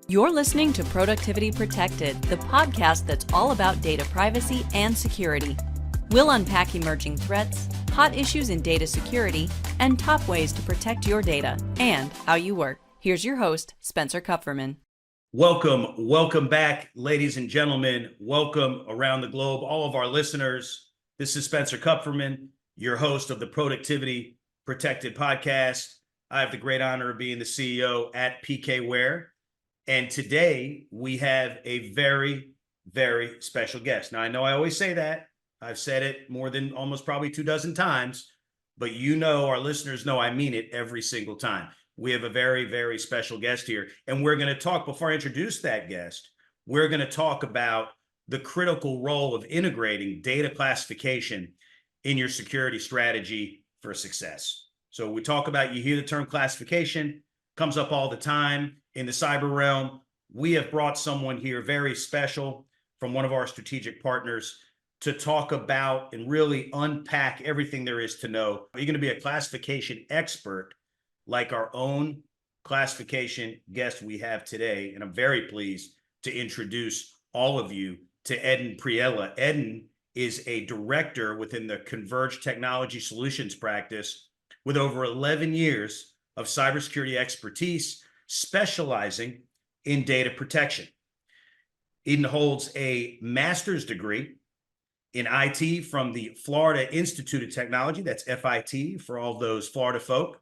You're listening to Productivity Protected, the podcast that's all about data privacy and security. We'll unpack emerging threats, hot issues in data security, and top ways to protect your data and how you work. Here's your host, Spencer Kupferman. Welcome back, ladies and gentlemen. Welcome around the globe, all of our listeners. This is Spencer Kupferman, your host of the Productivity Protected podcast. I have the great honor of being the CEO at PKWARE. And today we have a very, very special guest. Now, I know I always say that. I've said it more than almost probably 24 times, but our listeners know I mean it every single time. We have a very, very special guest here. And we're going to talk, before I introduce that guest, we're going to talk about the critical role of integrating data classification in your security strategy for success. So we talk about, you hear the term classification, comes up all the time in the cyber realm. We have brought someone here very special from one of our strategic partners to talk about and really unpack everything there is to know. You're going to be a classification expert like our own classification guest we have today. And I'm very pleased to introduce all of you to Eden Priela. Eden is a director within the Converge technology solutions practice with over 11 years of cybersecurity expertise, specializing in data protection. Eden holds a master's degree in IT from the Florida Institute of Technology, that's FIT for all those Florida folk,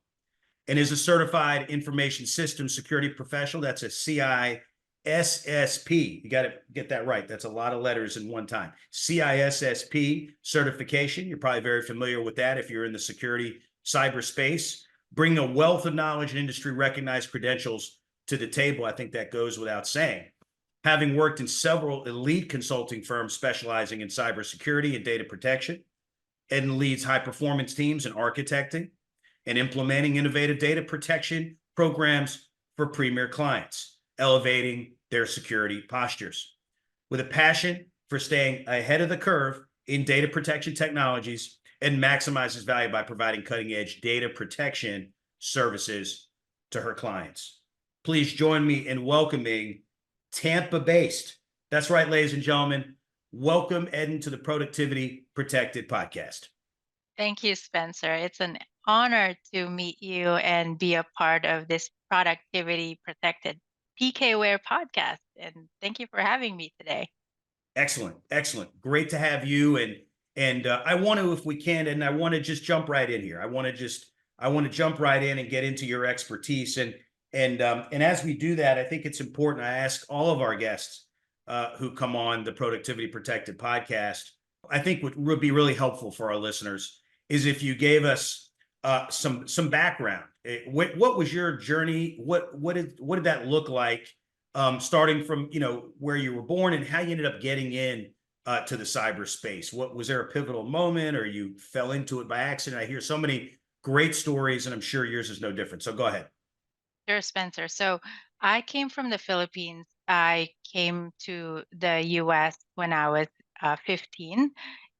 and is a certified information systems security professional. That's a CISSP. You got to get that right. That's a lot of letters in one time. CISSP certification. You're probably very familiar with that if you're in the security cyberspace. Bring a wealth of knowledge and industry recognized credentials to the table. I think that goes without saying. Having worked in several elite consulting firms specializing in cybersecurity and data protection, Eden leads high performance teams in architecting and implementing innovative data protection programs for premier clients, elevating their security postures. With a passion for staying ahead of the curve in data protection technologies, and maximizes value by providing cutting-edge data protection services to her clients. Please join me in welcoming Tampa-based. That's right, ladies and gentlemen. Welcome, Eden, to the Productivity Protected podcast. Thank you, Spencer. It's an honor to meet you and be a part of this Productivity Protected PKWARE podcast. And thank you for having me today. Excellent. Great to have you. And I want to, if we can, and I want to just jump right in here. I want to jump right in and get into your expertise. And as we do that, I think it's important. I ask all of our guests who come on the Productivity Protected podcast. I think what would be really helpful for our listeners is if you gave us some background. What was your journey? What did that look like? Starting from where you were born and how you ended up getting in to the cyberspace. What was there a pivotal moment, or you fell into it by accident? I hear so many great stories, and I'm sure yours is no different. So go ahead. Sure, Spencer. So I came from the Philippines. I came to the U.S. when I was 15.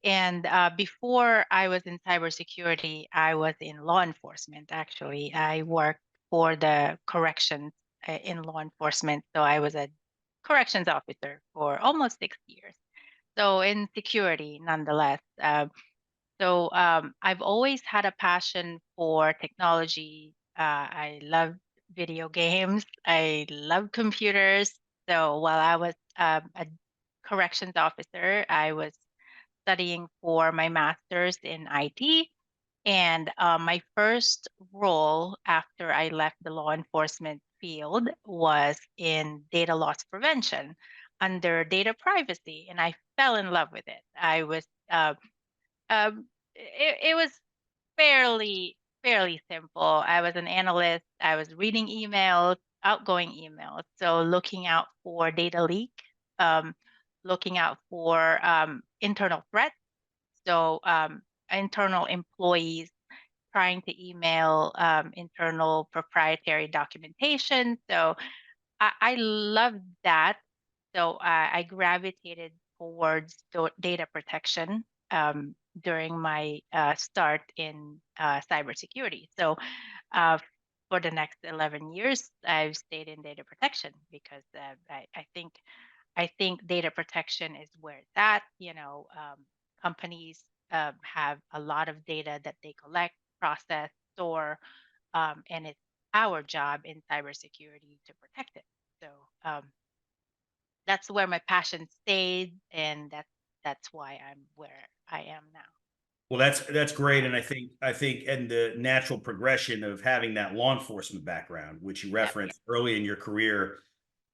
And before I was in cybersecurity, I was in law enforcement, actually. I worked for the corrections in law enforcement. So I was a corrections officer for almost 6 years. So in security, nonetheless. I've always had a passion for technology. I love video games. I love computers. So while I was a corrections officer, I was studying for my master's in IT. And my first role after I left the law enforcement field was in data loss prevention under data privacy, and I fell in love with it. It was fairly simple. I was an analyst. I was reading emails, outgoing emails, so looking out for data leak, looking out for internal threats. So internal employees trying to email internal proprietary documentation. So I loved that. So I gravitated towards data protection during my start in cybersecurity. So for the next 11 years, I've stayed in data protection because I think data protection is where it's at. Companies have a lot of data that they collect, process, store, and it's our job in cybersecurity to protect it. So that's where my passion stayed, and that's why I'm where I am now. Well, that's great, and I think, and the natural progression of having that law enforcement background, which you Yep. referenced early in your career,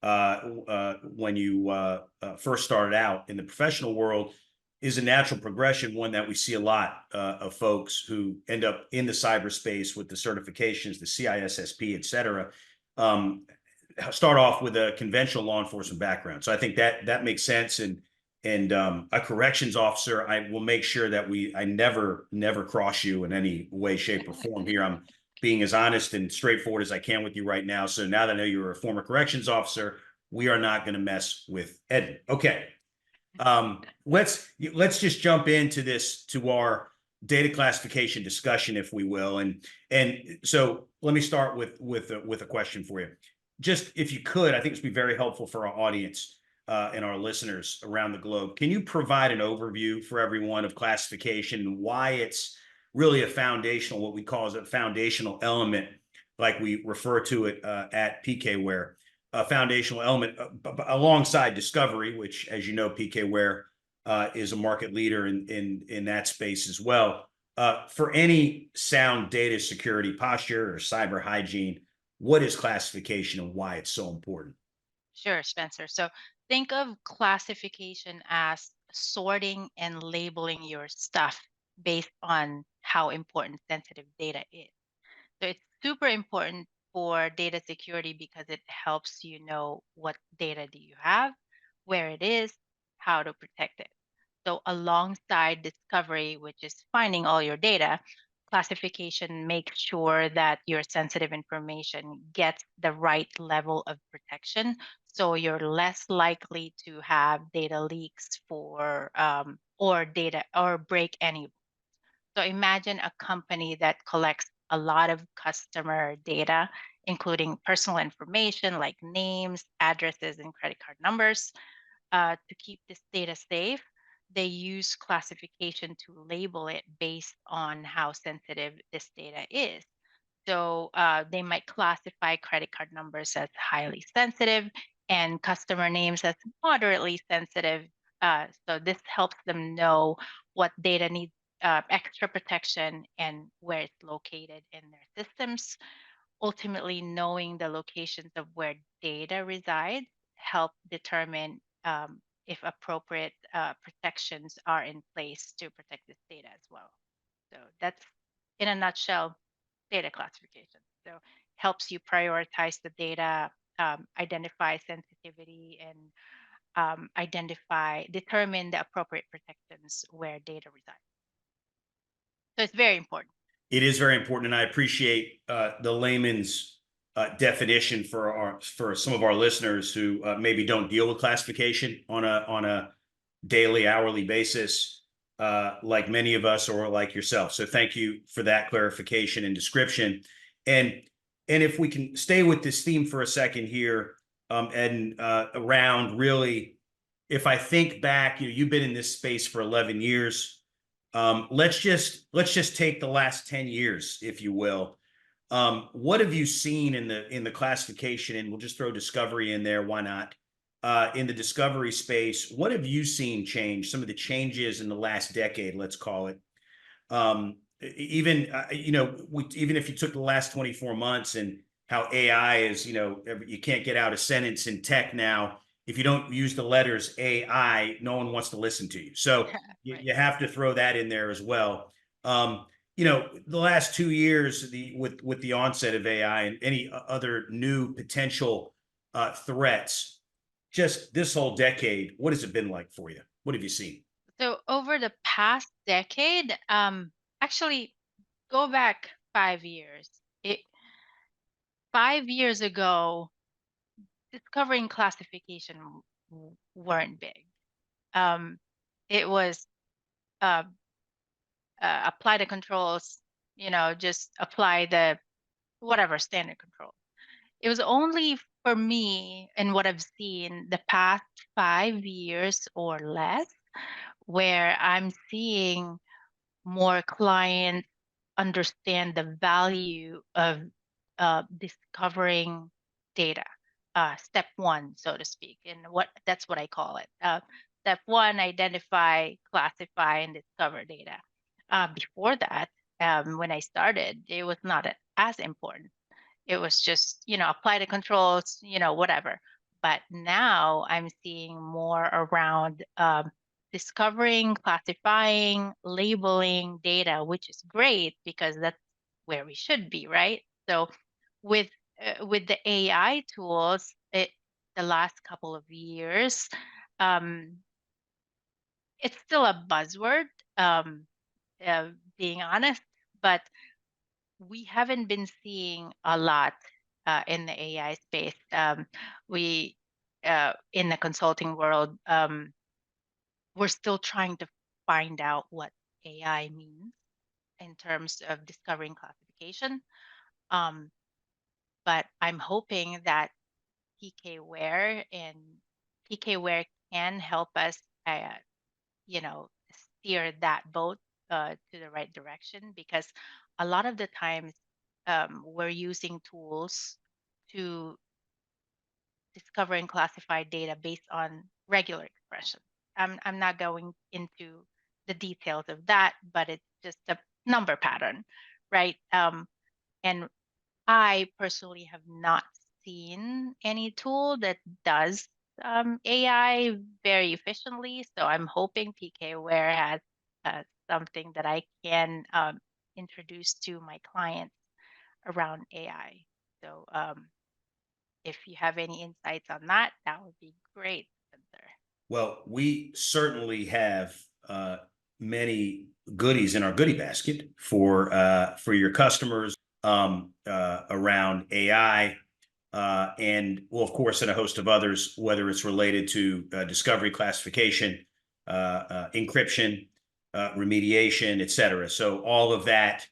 when you first started out in the professional world, is a natural progression, one that we see a lot of folks who end up in the cyberspace with the certifications, the CISSP, et cetera, um, start off with a conventional law enforcement background. So I think that makes sense. And a corrections officer, I will make sure that I never cross you in any way, shape, or form here. I'm being as honest and straightforward as I can with you right now. So now that I know you're a former corrections officer, we are not going to mess with Ed. Okay. Let's just jump into to our data classification discussion, if we will. And so let me start with a question for you. Just if you could, I think it's be very helpful for our audience and our listeners around the globe. Can you provide an overview for everyone of classification and why it's really what we call as a foundational element, like we refer to it at PKWARE, a foundational element alongside discovery, which, as you know, PKWARE is a market leader in that space as well. For any sound data security posture or cyber hygiene, what is classification and why it's so important? Sure, Spencer. So think of classification as sorting and labeling your stuff based on how important sensitive data is. So it's super important for data security because it helps you know what data do you have, where it is, how to protect it. So alongside discovery, which is finding all your data, classification makes sure that your sensitive information gets the right level of protection. So you're less likely to have data leaks or data or break any. So imagine a company that collects a lot of customer data, including personal information like names, addresses, and credit card numbers. To keep this data safe, they use classification to label it based on how sensitive this data is. So they might classify credit card numbers as highly sensitive and customer names as moderately sensitive. So this helps them know what data needs extra protection and where it's located in their systems. Ultimately, knowing the locations of where data resides help determine if appropriate protections are in place to protect this data as well. So that's, in a nutshell, data classification. So helps you prioritize the data, identify sensitivity, and determine the appropriate protections where data resides. So it's very important. It is very important, and I appreciate the layman's definition for some of our listeners who maybe don't deal with classification on a daily, hourly basis, like many of us or like yourself. So thank you for that clarification and description. And if we can stay with this theme for a second here, and around really, if I think back, you've been in this space for 11 years. Let's just take the last 10 years, if you will. What have you seen in the classification? And we'll just throw discovery in there. Why not? In the discovery space, what have you seen change? Some of the changes in the last decade, let's call it. Even even if you took the last 24 months and how AI is, you can't get out a sentence in tech now. If you don't use the letters AI, no one wants to listen to you. So Right. you have to throw that in there as well. The last 2 years, with the onset of AI and any other new potential threats, just this whole decade, what has it been like for you? What have you seen? So over the past decade, actually go back 5 years. 5 years ago, discovering classification weren't big. Um, it was uh, apply the controls, just apply the whatever standard control. It was only for me, and what I've seen the past 5 years or less, where I'm seeing more clients understand the value of discovering data. Step one, so to speak, and that's what I call it. Step one: identify, classify, and discover data. Before that, when I started, it was not as important. It was just, apply the controls, whatever. But now I'm seeing more around discovering, classifying, labeling data, which is great because that's where we should be, right? So with with the AI tools, the last couple of years, um, it's still a buzzword, um, being honest, but we haven't been seeing a lot in the AI space. We in the consulting world, we're still trying to find out what AI means in terms of discovering classification. Um, but I'm hoping that PKWARE and PKWARE can help us, uh, you know, steer that boat to the right direction, because a lot of the times we're using tools to discover and classify data based on regular expression. I'm not going into the details of that, but it's just a number pattern, right? And I personally have not seen any tool that does AI very efficiently. So I'm hoping PKWare has something that I can introduce to my clients around AI. So if you have any insights on that, that would be great, Spencer. Well, we certainly have many goodies in our goodie basket for your customers around AI, and well, of course, and a host of others, whether it's related to discovery, classification, encryption, remediation, et cetera. So all of that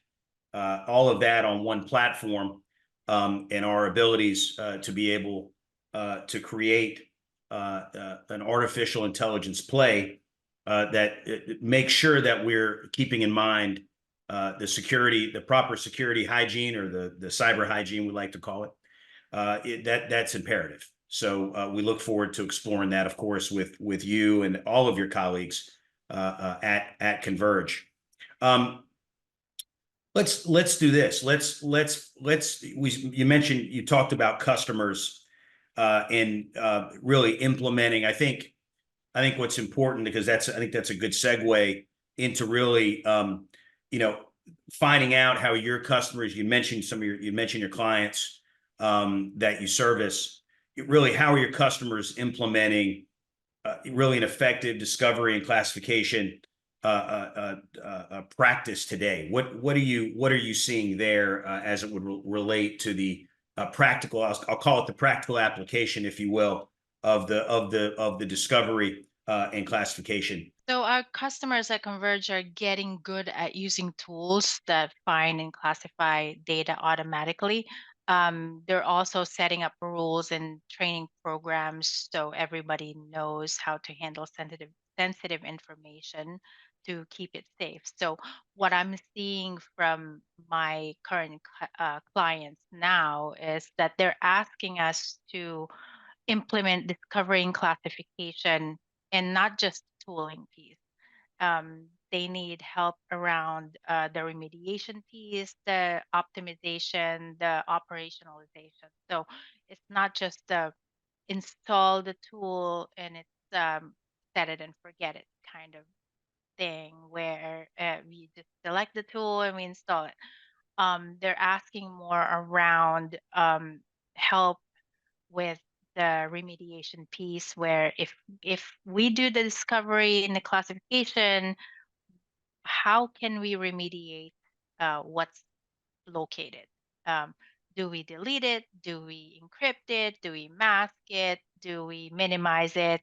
on one platform, and our abilities to be able to create an artificial intelligence play that makes sure that we're keeping in mind the security, the proper security hygiene, or the cyber hygiene, we like to call it. That's imperative. So we look forward to exploring that, of course, with you and all of your colleagues at Converge. Let's do this. You mentioned, you talked about customers and really implementing. I think what's important, because I think that's a good segue into really finding out how your customers. You mentioned your clients that you service. Really, how are your customers implementing really an effective discovery and classification practice today? What are you seeing there as it would relate to the practical? I'll call it the practical application, if you will, of the discovery and classification. So our customers at Converge are getting good at using tools that find and classify data automatically. They're also setting up rules and training programs so everybody knows how to handle sensitive information to keep it safe. So what I'm seeing from my current clients now is that they're asking us to implement discovery and classification, and not just tooling piece. They need help around the remediation piece, the optimization, the operationalization. So it's not just install the tool and it's set it and forget it kind of thing, where we just select the tool and we install it. They're asking more around help with the remediation piece, where if we do the discovery and the classification, how can we remediate what's located? Um, do we delete it? Do we encrypt it? Do we mask it? Do we minimize it?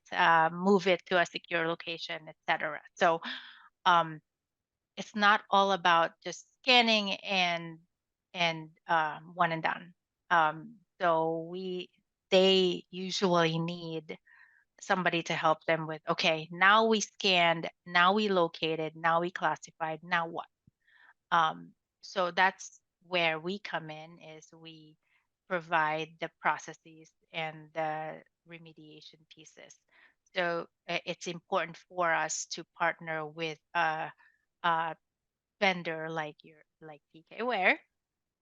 Move it to a secure location, etc. So um, it's not all about just scanning and one and done. So they usually need somebody to help them with, okay, now we scanned, now we located, now we classified, now what? Um, so that's where we come in, is we provide the processes and the remediation pieces. So it's important for us to partner with a vendor like PKWARE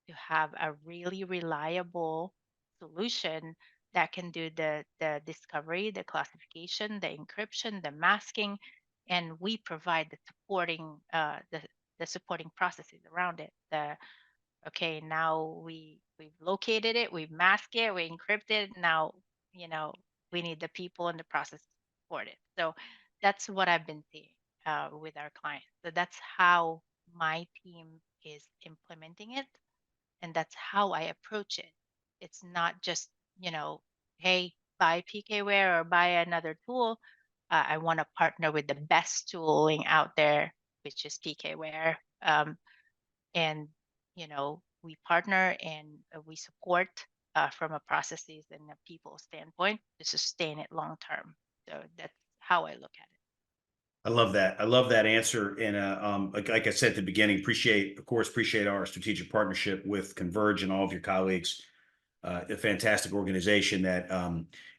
to have a really reliable solution that can do the discovery, the classification, the encryption, the masking, and we provide the supporting processes around it. The Okay, now we've located it, we've masked it, we encrypted. Now, you know, we need the people and the process to support it. So that's what I've been seeing with our clients. So that's how my team is implementing it, and that's how I approach it. It's not just, hey, buy PKWare or buy another tool. I want to partner with the best tooling out there, which is PKWare. And we partner and we support from a processes and a people standpoint to sustain it long term. So that's how I look at it. I love that. I love that answer. And like I said at the beginning, appreciate our strategic partnership with Converge and all of your colleagues. A fantastic organization that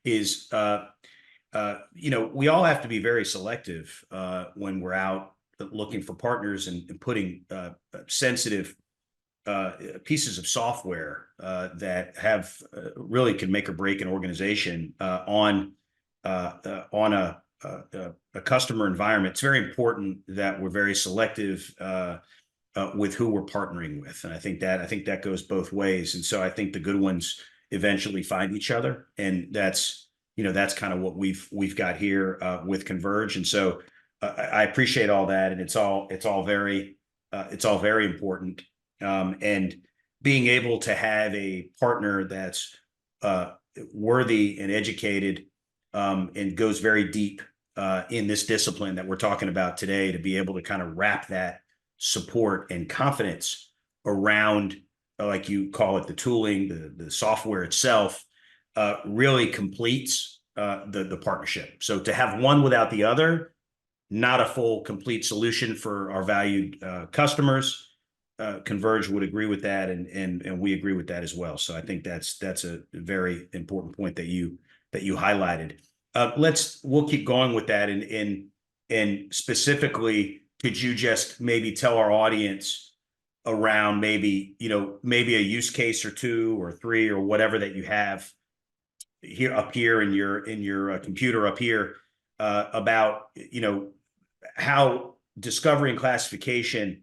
is, we all have to be very selective when we're out looking for partners and putting sensitive pieces of software that have really can make or break an organization on a customer environment. It's very important that we're very selective with who we're partnering with, and I think that goes both ways. And so I think the good ones eventually find each other, and that's kind of what we've got here with Converge. And so I appreciate all that, and it's all very important. And being able to have a partner that's worthy and educated and goes very deep in this discipline that we're talking about today, to be able to kind of wrap that support and confidence around, like you call it, the tooling, the software itself, really completes the partnership. So to have one without the other, not a full, complete solution for our valued customers. Converge would agree with that, and we agree with that as well. So I think that's a very important point that you highlighted. We'll keep going with that, and specifically, could you just maybe tell our audience around maybe a use case or two or three or whatever that you have here in your computer up here, about how discovery and classification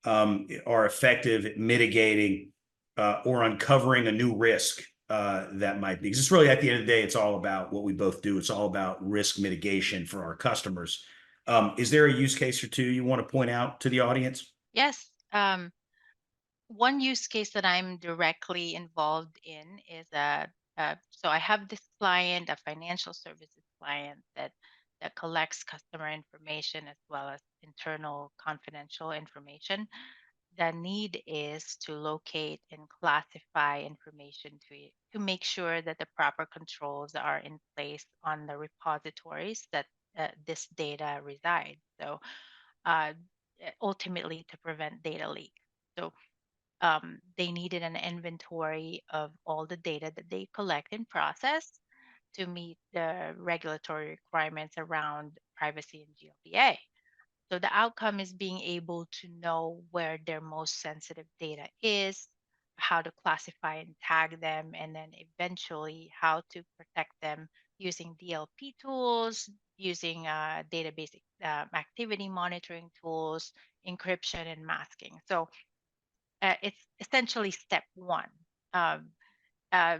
are effective at mitigating or uncovering a new risk that might be. Because it's really, at the end of the day, it's all about what we both do. It's all about risk mitigation for our customers. Is there a use case or two you want to point out to the audience? Yes. One use case that I'm directly involved in is so I have this client, a financial services client that collects customer information as well as internal confidential information. The need is to locate and classify information to make sure that the proper controls are in place on the repositories that this data resides. So uh, ultimately to prevent data leak. So they needed an inventory of all the data that they collect and process to meet the regulatory requirements around privacy and GLBA. So the outcome is being able to know where their most sensitive data is, how to classify and tag them, and then eventually how to protect them using DLP tools, using database activity monitoring tools, encryption, and masking. So it's essentially step one. Um, uh,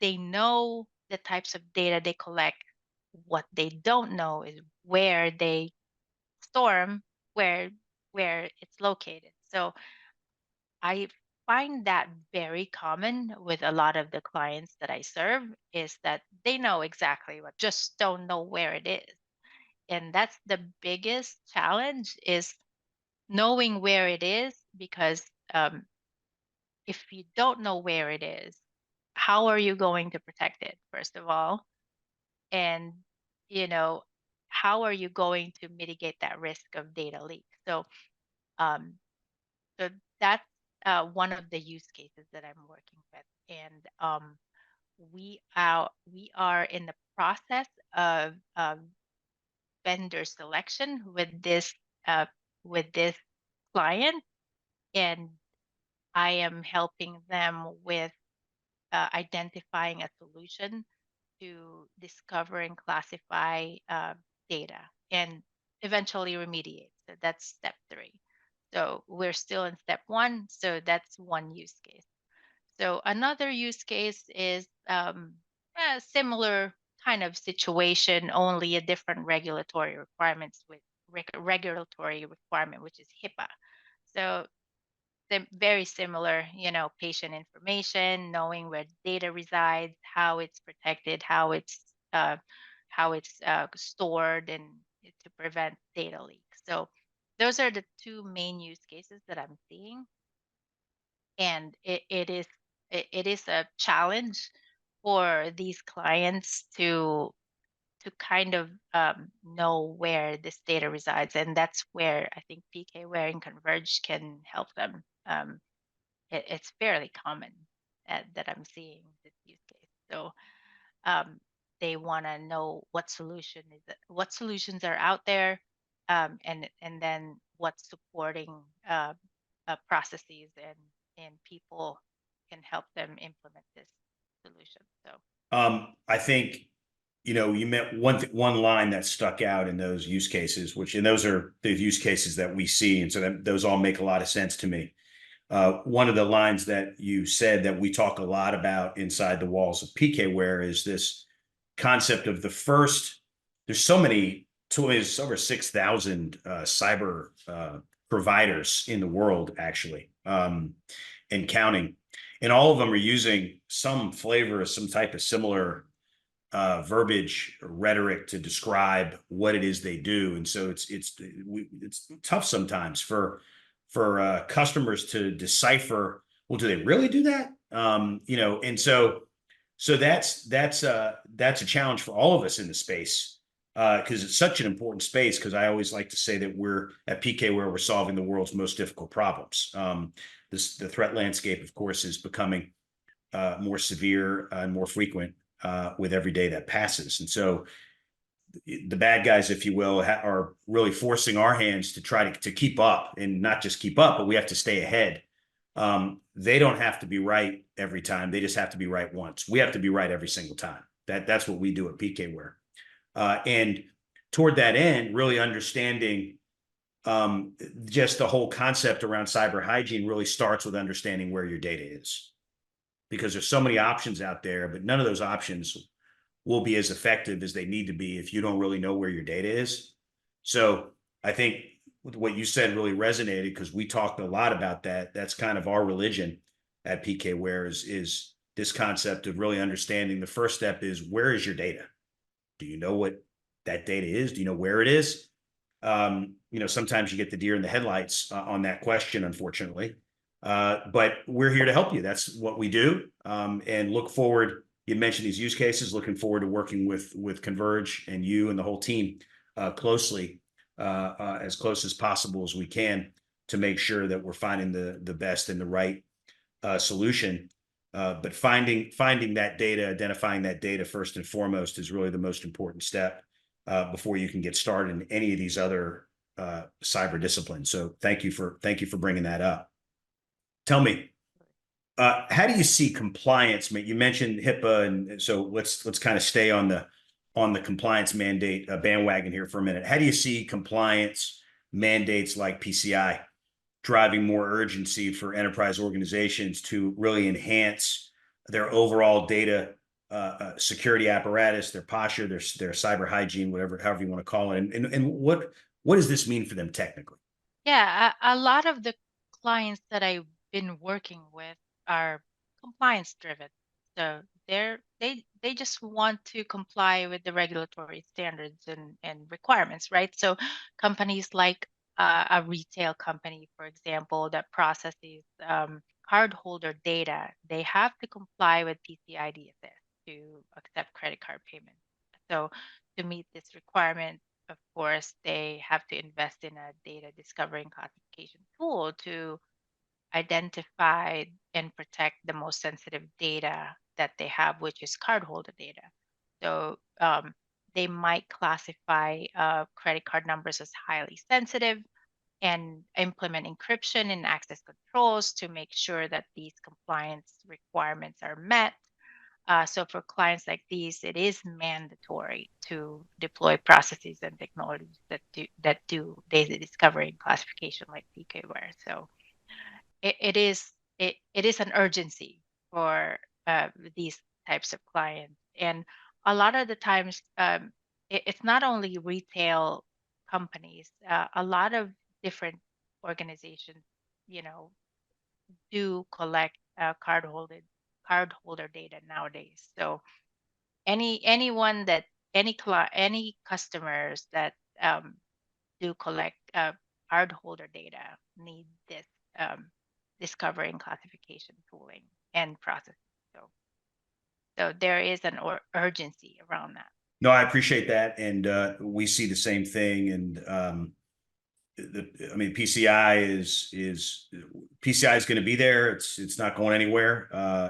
they know the types of data they collect. What they don't know is where they store 'em, where it's located. So I find that very common with a lot of the clients that I serve, is that they know exactly what, just don't know where it is. And that's the biggest challenge, is knowing where it is, because if you don't know where it is, how are you going to protect it, first of all? And, you know, how are you going to mitigate that risk of data leak? Um, so that's one of the use cases that I'm working with. And we are in the process of vendor selection uh, with this client, and I am helping them with identifying a solution to discover and classify data and eventually remediate. So that's step 3. So we're still in step 1. So that's one use case. So another use case is a similar kind of situation, only a different regulatory requirements with regulatory requirement, which is HIPAA. So very similar, patient information, knowing where data resides, how it's protected, uh, how it's stored, and to prevent data leak. So those are the two main use cases that I'm seeing, and it is a challenge for these clients to kind of know where this data resides, and that's where I think PKWARE and Converge can help them. It's fairly common that I'm seeing this use case. So um, they want to know what solutions are out there, and then what's supporting processes and people can help them implement this solution. So I think, you meant one line that stuck out in those use cases, and those are the use cases that we see. And so those all make a lot of sense to me. One of the lines that you said that we talk a lot about inside the walls of PKWARE is this concept of there's so many tools, over 6,000 cyber providers in the world, actually, and counting. And all of them are using some flavor of some type of similar verbiage or rhetoric to describe what it is they do. And so it's tough sometimes for customers to decipher, well, do they really do that? And so that's a challenge for all of us in the space, because it's such an important space. Because I always like to say that we're at PKWARE we're solving the world's most difficult problems. The threat landscape, of course, is becoming more severe and more frequent with every day that passes. And so the bad guys, if you will, are really forcing our hands to try to keep up, and not just keep up, but we have to stay ahead. They don't have to be right every time. They just have to be right once. We have to be right every single time. That's what we do at PKWARE. And toward that end, really understanding just the whole concept around cyber hygiene really starts with understanding where your data is, because there's so many options out there, but none of those options will be as effective as they need to be if you don't really know where your data is. So I think what you said really resonated, because we talked a lot about that. That's kind of our religion at PKWARE is this concept of really understanding. The first step is, where is your data? Do you know what that data is? Do you know where it is? Sometimes you get the deer in the headlights on that question, unfortunately. But we're here to help you. That's what we do. And look forward. You mentioned these use cases. Looking forward to working with Converge and you and the whole team closely, as close as possible as we can, to make sure that we're finding the best and the right solution. But finding that data, identifying that data first and foremost, is really the most important step before you can get started in any of these other cyber disciplines. So thank you for bringing that up. Tell me, how do you see compliance? You mentioned HIPAA, and so let's kind of stay on the compliance mandate bandwagon here for a minute. How do you see compliance mandates like PCI driving more urgency for enterprise organizations to really enhance their overall data security apparatus, their posture, their cyber hygiene, however you want to call it, and what does this mean for them technically? yeah, a lot of the clients that I've been working with are compliance driven. So they just want to comply with the regulatory standards and requirements, right? So companies like a retail company, for example, that processes cardholder data, they have to comply with PCI DSS to accept credit card payments. So to meet this requirement, of course, they have to invest in a data discovery and classification tool to identify and protect the most sensitive data that they have, which is cardholder data. So they might classify credit card numbers as highly sensitive and implement encryption and access controls to make sure that these compliance requirements are met. So for clients like these, it is mandatory to deploy processes and technologies that do data discovery and classification like PKWARE. So it is an urgency for these types of clients, and a lot of the times it's not only retail companies. A lot of different organizations, you know, do collect cardholder data nowadays. So anyone that any customers that um, do collect cardholder data need this um, discovery and classification tooling and processing. So there is an urgency around that. No, I appreciate that, and we see the same thing. And I mean, PCI is going to be there. It's not going anywhere,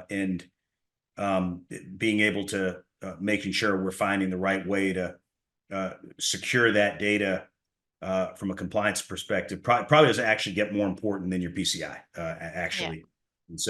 and being able to making sure we're finding the right way to secure that data from a compliance perspective probably does actually get more important than your PCI actually. Yeah. And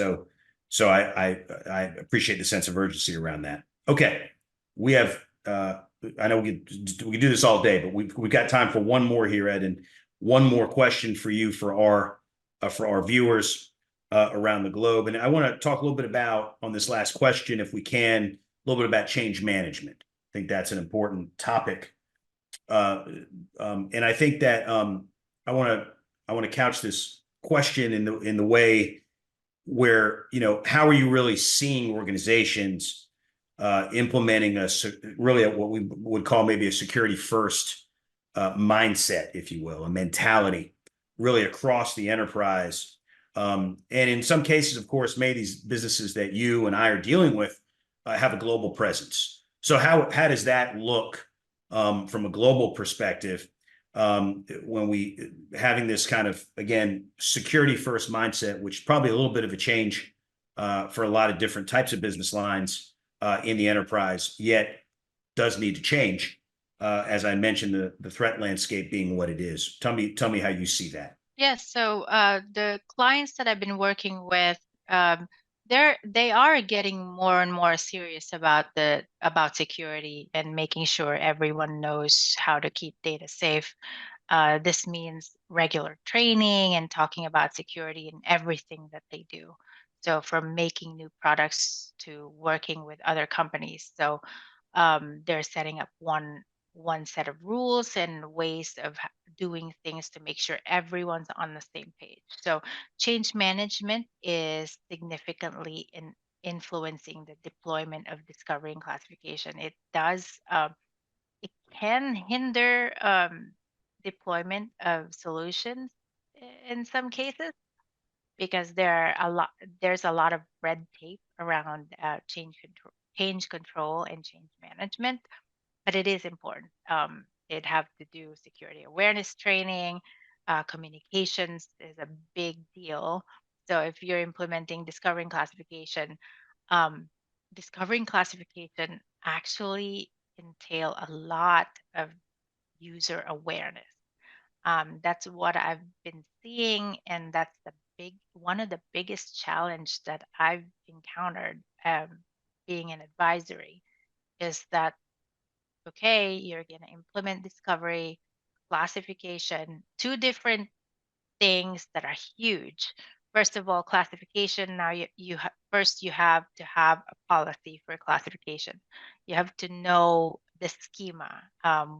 so I appreciate the sense of urgency around that. Okay, we have I know we can do this all day, but we've got time for one more here, Ed, and one more question for you for our viewers around the globe. And I want to talk a little bit about, on this last question, if we can, a little bit about change management. I think that's an important topic. And I think that I want to couch this question in the way where, how are you really seeing organizations implementing really what we would call maybe a security first mindset, if you will, a mentality really across the enterprise. And in some cases, of course, many of these businesses that you and I are dealing with have a global presence. So how does that look from a global perspective when we having this kind of, again, security first mindset, which is probably a little bit of a change for a lot of different types of business lines in the enterprise, yet does need to change, as I mentioned, the threat landscape being what it is. Tell me how you see that. Yes. So the clients that I've been working with, they are getting more and more serious about security and making sure everyone knows how to keep data safe. This means regular training and talking about security in everything that they do. So from making new products to working with other companies. So they're setting up one set of rules and ways of doing things to make sure everyone's on the same page. So change management is significantly influencing the deployment of discovery and classification. It can hinder deployment of solutions in some cases because there's a lot of red tape around change control and change management, but it is important. It have to do security awareness training. Communications is a big deal. So if you're implementing discovery and classification, um, discovery and classification actually entail a lot of user awareness. That's what I've been seeing, and that's one of the biggest challenge that I've encountered being an advisory is that okay, you're going to implement discovery, classification, two different things that are huge. First of all, classification. Now first you have to have a policy for classification. You have to know the schema.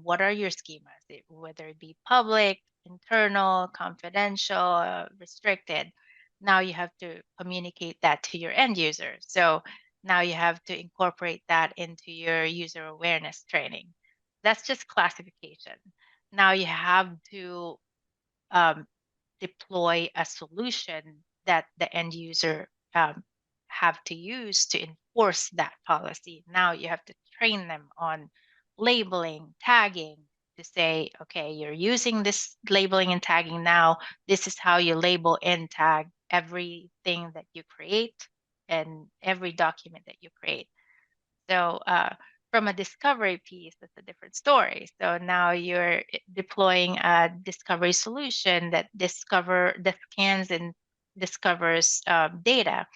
What are your schemas? Whether it be public, internal, confidential, restricted. Now you have to communicate that to your end user. So now you have to incorporate that into your user awareness training. That's just classification. Now you have to um, deploy a solution that the end user have to use to enforce that policy. Now you have to train them on labeling, tagging, to say, okay, you're using this labeling and tagging now. This is how you label and tag everything that you create and every document that you create. So from a discovery piece, that's a different story. So now you're deploying a discovery solution that scans and discovers data.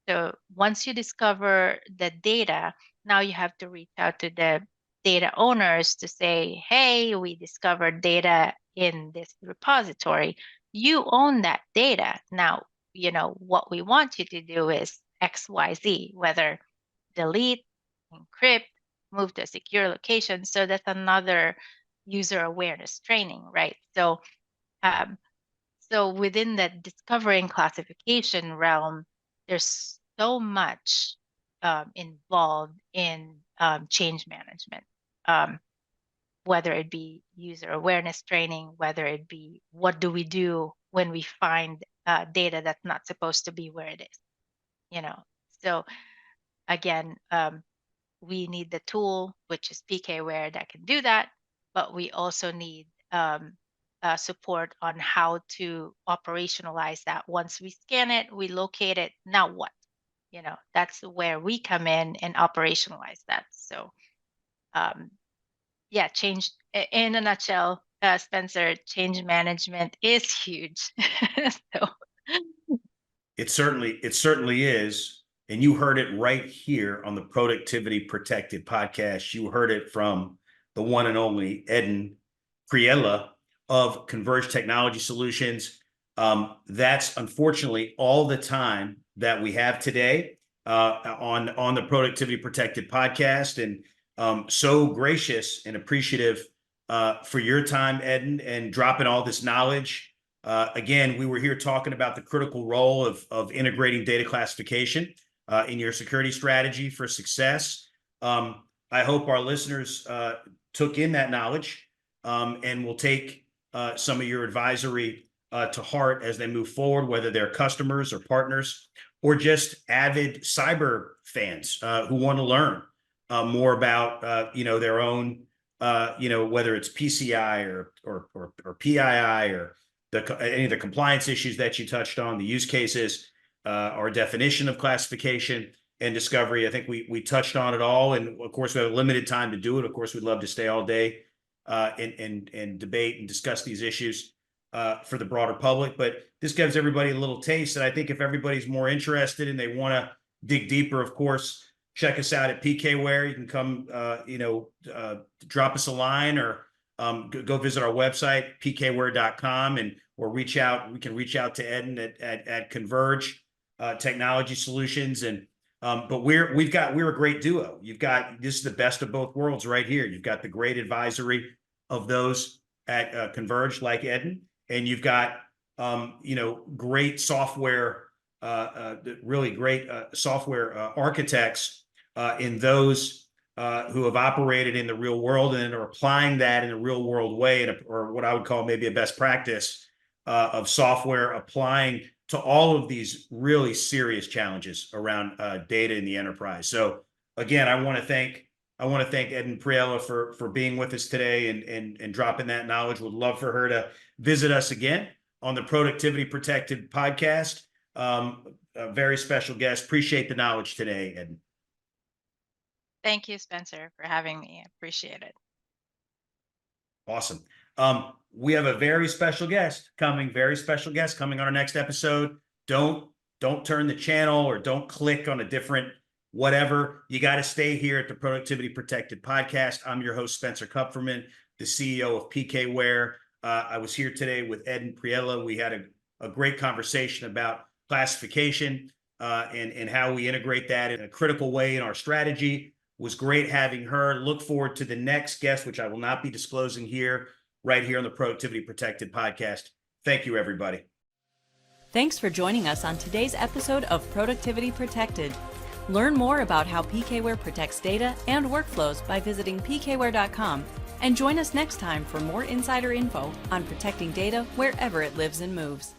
So once you discover the data, now you have to reach out to the data owners to say, hey, we discovered data in this repository. You own that data. Now, what we want you to do is X, Y, Z, whether delete, encrypt, move to a secure location. So that's another user awareness training, right? So, so within the discovery and classification realm, there's so much involved in change management, whether it be user awareness training, whether it be what do we do when we find data that's not supposed to be where it is, So again, we need the tool, which is PKWARE, that can do that, but we also need support on how to operationalize that. Once we scan it, we locate it, now what? That's where we come in and operationalize that. So yeah, change in a nutshell, Spencer, change management is huge. So It certainly is. And you heard it right here on the Productivity Protected podcast. You heard it from the one and only Edin Priela of Converge Technology Solutions. That's unfortunately all the time that we have today on the Productivity Protected podcast. And so gracious and appreciative for your time, Edin, and dropping all this knowledge. Again, we were here talking about the critical role of integrating data classification in your security strategy for success. I hope our listeners took in that knowledge and will take some of your advisory to heart as they move forward, whether they're customers or partners or just avid cyber fans who want to learn more about their own whether it's PCI or PII or any of the compliance issues that you touched on, the use cases, our definition of classification and discovery. I think we touched on it all, and of course we have a limited time to do it. Of course, we'd love to stay all day and debate and discuss these issues for the broader public. But this gives everybody a little taste, and I think if everybody's more interested and they want to dig deeper, of course, check us out at PKWARE. You can come, drop us a line or go visit our website, pkware.com, or reach out. We can reach out to Edin at Converge Technology Solutions. But we're a great duo. This is the best of both worlds right here. You've got the great advisory of those at Converge, like Edin, and you've got great software, really great software architects in those who have operated in the real world and are applying that in a real world way, or what I would call maybe a best practice of software applying to all of these really serious challenges around data in the enterprise. So again, I want to thank Edin Priela for being with us today and dropping that knowledge. Would love for her to visit us again on the Productivity Protected podcast. A very special guest. Appreciate the knowledge today, Edin. Thank you, Spencer, for having me. I appreciate it. Awesome. We have a very special guest coming on our next episode. Don't turn the channel or don't click on a different whatever. You got to stay here at the Productivity Protected podcast. I'm your host, Spencer Kupferman, the CEO of PKWARE. I was here today with Edin Priela. We had a great conversation about classification and how we integrate that in a critical way in our strategy. It was great having her. Look forward to the next guest, which I will not be disclosing here, right here on the Productivity Protected podcast. Thank you, everybody. Thanks for joining us on today's episode of Productivity Protected. Learn more about how PKWARE protects data and workflows by visiting pkware.com, and join us next time for more insider info on protecting data wherever it lives and moves.